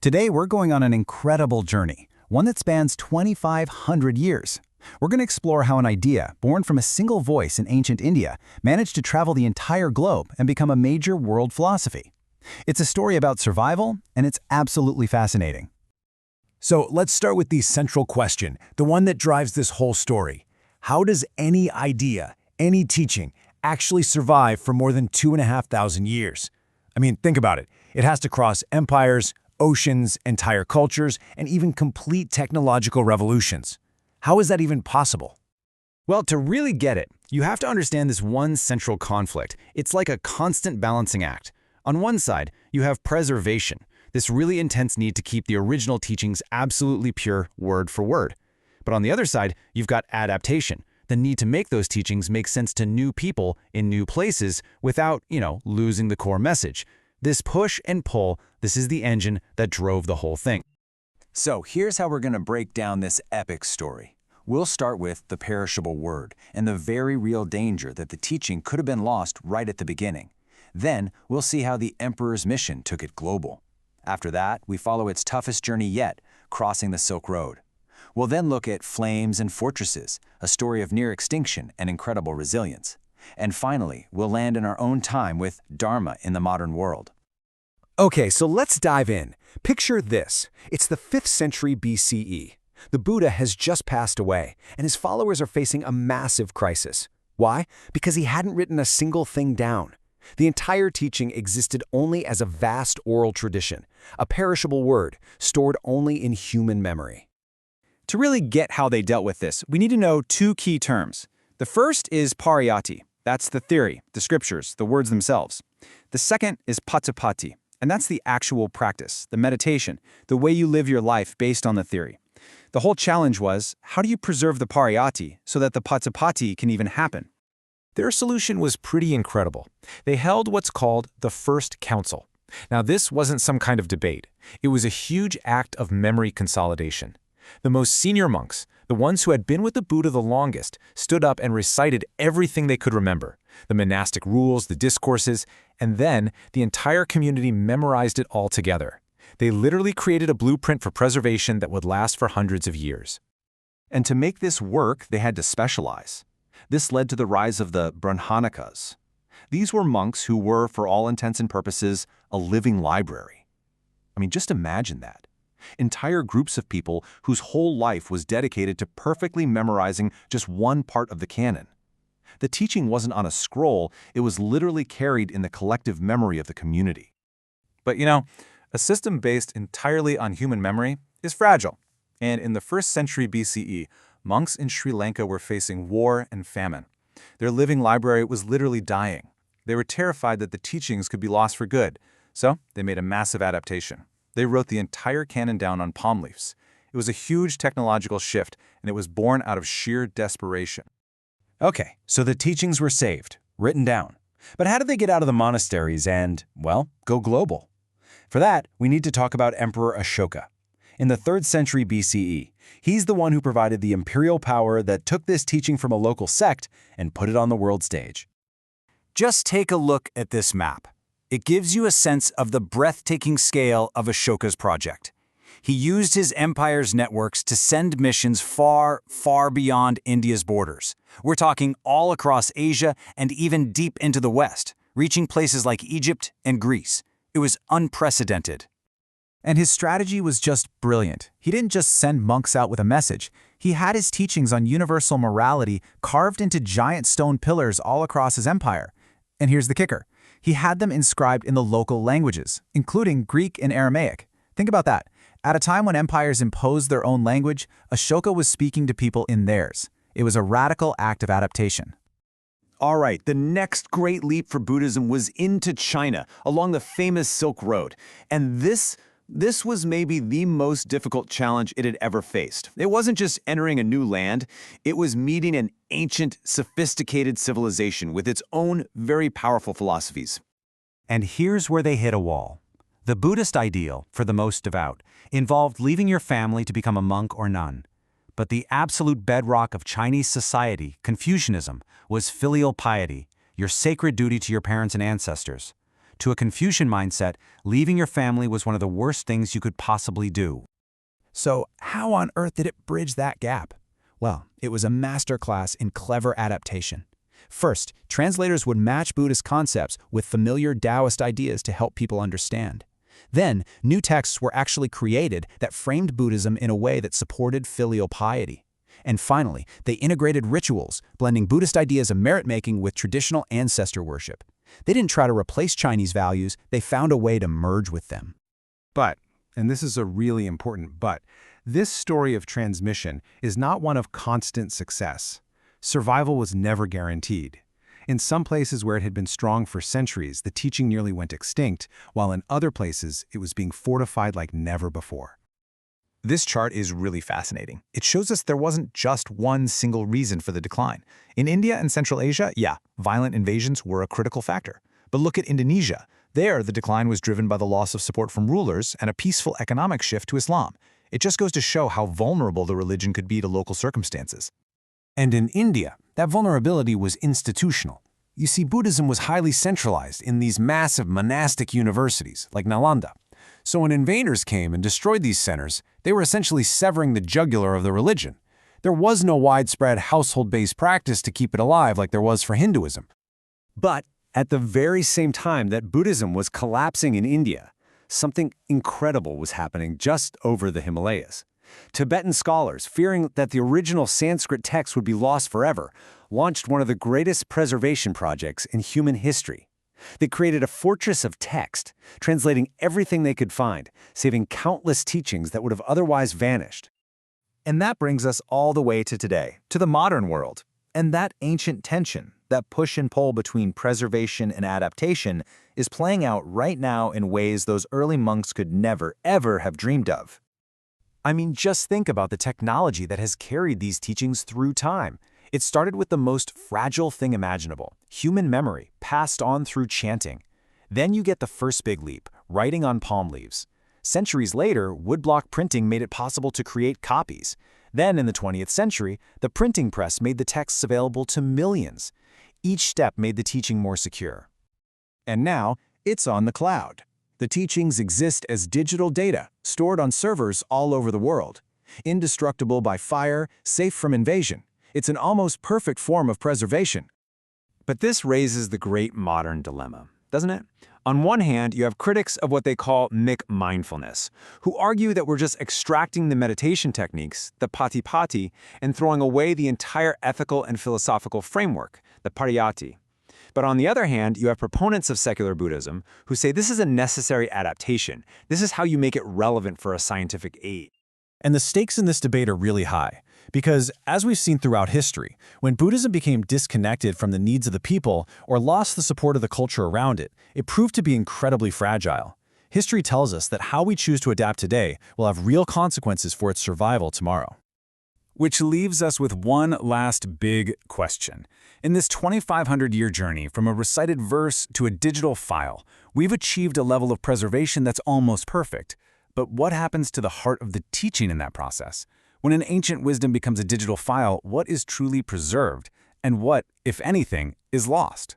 Today, we're going on an incredible journey, one that spans 2,500 years. We're going to explore how an idea, born from a single voice in ancient India, managed to travel the entire globe and become a major world philosophy. It's a story about survival, and it's absolutely fascinating. So let's start with the central question, the one that drives this whole story. How does any idea, any teaching, actually survive for more than 2,500 years? I mean, think about it. It has to cross empires, oceans, entire cultures, and even complete technological revolutions. How is that even possible? Well, to really get it, you have to understand this one central conflict. It's like a constant balancing act. On one side, you have preservation, this really intense need to keep the original teachings absolutely pure word for word. But on the other side, you've got adaptation, the need to make those teachings make sense to new people in new places without, losing the core message. This push and pull, this is the engine that drove the whole thing. So here's how we're going to break down this epic story. We'll start with the perishable word and the very real danger that the teaching could have been lost right at the beginning. Then we'll see how the emperor's mission took it global. After that, we follow its toughest journey yet, crossing the Silk Road. We'll then look at flames and fortresses, a story of near extinction and incredible resilience. And finally, we'll land in our own time with Dharma in the modern world. Okay, so let's dive in. Picture this. It's the 5th century BCE. The Buddha has just passed away, and his followers are facing a massive crisis. Why? Because he hadn't written a single thing down. The entire teaching existed only as a vast oral tradition, a perishable word, stored only in human memory. To really get how they dealt with this, we need to know two key terms. The first is pariyati. That's the theory, the scriptures, the words themselves. The second is patipati, and that's the actual practice, the meditation, the way you live your life based on the theory. The whole challenge was, how do you preserve the pariyati so that the patipati can even happen? Their solution was pretty incredible. They held what's called the First Council. Now, this wasn't some kind of debate. It was a huge act of memory consolidation. The most senior monks, the ones who had been with the Buddha the longest, stood up and recited everything they could remember, the monastic rules, the discourses, and then the entire community memorized it all together. They literally created a blueprint for preservation that would last for hundreds of years. And to make this work, they had to specialize. This led to the rise of the Brahmanikas. These were monks who were, for all intents and purposes, a living library. I mean, just imagine that. Entire groups of people whose whole life was dedicated to perfectly memorizing just one part of the canon. The teaching wasn't on a scroll, it was literally carried in the collective memory of the community. But a system based entirely on human memory is fragile. And in the 1st century BCE, monks in Sri Lanka were facing war and famine. Their living library was literally dying. They were terrified that the teachings could be lost for good, so they made a massive adaptation. They wrote the entire canon down on palm leaves. It was a huge technological shift, and it was born out of sheer desperation. Okay, so the teachings were saved, written down. But how did they get out of the monasteries and, go global? For that, we need to talk about Emperor Ashoka. In the 3rd century BCE, he's the one who provided the imperial power that took this teaching from a local sect and put it on the world stage. Just take a look at this map. It gives you a sense of the breathtaking scale of Ashoka's project. He used his empire's networks to send missions far, far beyond India's borders. We're talking all across Asia and even deep into the West, reaching places like Egypt and Greece. It was unprecedented. And his strategy was just brilliant. He didn't just send monks out with a message. He had his teachings on universal morality carved into giant stone pillars all across his empire. And here's the kicker. He had them inscribed in the local languages, including Greek and Aramaic. Think about that. At a time when empires imposed their own language, Ashoka was speaking to people in theirs. It was a radical act of adaptation. All right, the next great leap for Buddhism was into China, along the famous Silk Road. And this was maybe the most difficult challenge it had ever faced. It wasn't just entering a new land, it was meeting an ancient, sophisticated civilization with its own very powerful philosophies. And here's where they hit a wall. The Buddhist ideal, for the most devout, involved leaving your family to become a monk or nun. But the absolute bedrock of Chinese society, Confucianism, was filial piety, your sacred duty to your parents and ancestors. To a Confucian mindset, leaving your family was one of the worst things you could possibly do. So how on earth did it bridge that gap? Well, it was a masterclass in clever adaptation. First, translators would match Buddhist concepts with familiar Taoist ideas to help people understand. Then, new texts were actually created that framed Buddhism in a way that supported filial piety. And finally, they integrated rituals, blending Buddhist ideas of merit-making with traditional ancestor worship. They didn't try to replace Chinese values, they found a way to merge with them. But, and this is a really important but, this story of transmission is not one of constant success. Survival was never guaranteed. In some places where it had been strong for centuries, the teaching nearly went extinct, while in other places, it was being fortified like never before. This chart is really fascinating. It shows us there wasn't just one single reason for the decline. In India and Central Asia, yeah, violent invasions were a critical factor. But look at Indonesia. There, the decline was driven by the loss of support from rulers and a peaceful economic shift to Islam. It just goes to show how vulnerable the religion could be to local circumstances. And in India, that vulnerability was institutional. You see, Buddhism was highly centralized in these massive monastic universities, like Nalanda. So when invaders came and destroyed these centers, they were essentially severing the jugular of the religion. There was no widespread household-based practice to keep it alive like there was for Hinduism. But at the very same time that Buddhism was collapsing in India, something incredible was happening just over the Himalayas. Tibetan scholars, fearing that the original Sanskrit text would be lost forever, launched one of the greatest preservation projects in human history. They created a fortress of text, translating everything they could find, saving countless teachings that would have otherwise vanished. And that brings us all the way to today, to the modern world. And that ancient tension, that push and pull between preservation and adaptation, is playing out right now in ways those early monks could never, ever have dreamed of. I mean, just think about the technology that has carried these teachings through time. It started with the most fragile thing imaginable, human memory, passed on through chanting. Then you get the first big leap, writing on palm leaves. Centuries later, woodblock printing made it possible to create copies. Then, in the 20th century, the printing press made the texts available to millions. Each step made the teaching more secure. And now, it's on the cloud. The teachings exist as digital data, stored on servers all over the world. Indestructible by fire, safe from invasion. It's an almost perfect form of preservation. But this raises the great modern dilemma, doesn't it? On one hand, you have critics of what they call mindfulness, who argue that we're just extracting the meditation techniques, the pati-pati, and throwing away the entire ethical and philosophical framework, the pariyati. But on the other hand, you have proponents of secular Buddhism who say this is a necessary adaptation. This is how you make it relevant for a scientific age. And the stakes in this debate are really high, because as we've seen throughout history, when Buddhism became disconnected from the needs of the people or lost the support of the culture around it, it proved to be incredibly fragile. History tells us that how we choose to adapt today will have real consequences for its survival tomorrow. Which leaves us with one last big question. In this 2,500-year journey from a recited verse to a digital file, we've achieved a level of preservation that's almost perfect. But what happens to the heart of the teaching in that process? When an ancient wisdom becomes a digital file, what is truly preserved? And what, if anything, is lost?